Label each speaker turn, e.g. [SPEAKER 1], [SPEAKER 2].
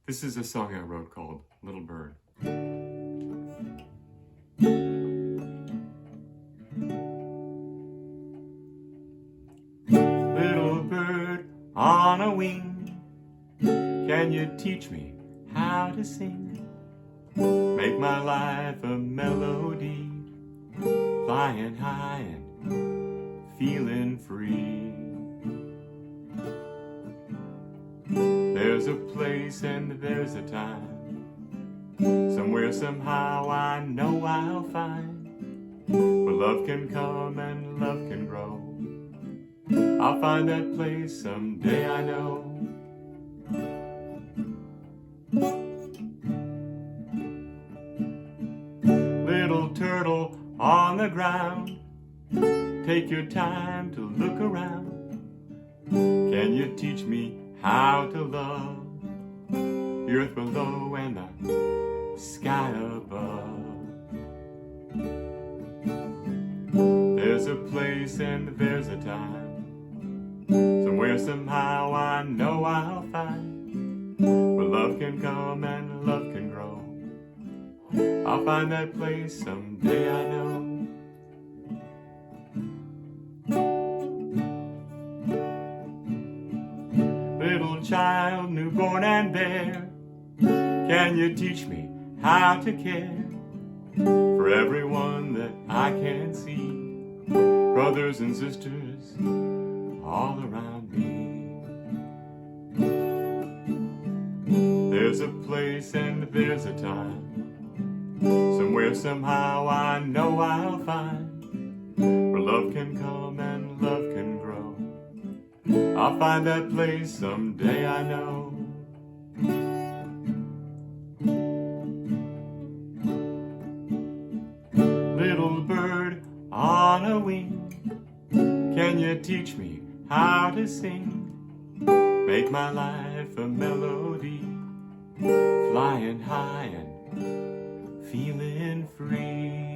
[SPEAKER 1] This is a song I wrote called Little Bird. Little bird on a wing, can you teach me how to sing? Make my life a melody, flying high and feeling free. There's a place and there's a time, somewhere somehow I know I'll find, where love can come and love can grow. I'll find that place someday, I know. Little turtle on the ground, take your time to look around. Can you teach me how to love the earth below and the sky above? There's a place and there's a time, somewhere somehow I know I'll find, where love can come and love can grow. I'll find that place someday, I know. Little child, newborn and bare, can you teach me how to care for everyone that I can see, brothers and sisters all around me? There's a place and there's a time, somewhere somehow I know I'll find, where love can come and love can grow. I'll find that place someday, I know. Little bird on a wing, can you teach me how to sing? Make my life a melody, flying high and feeling free.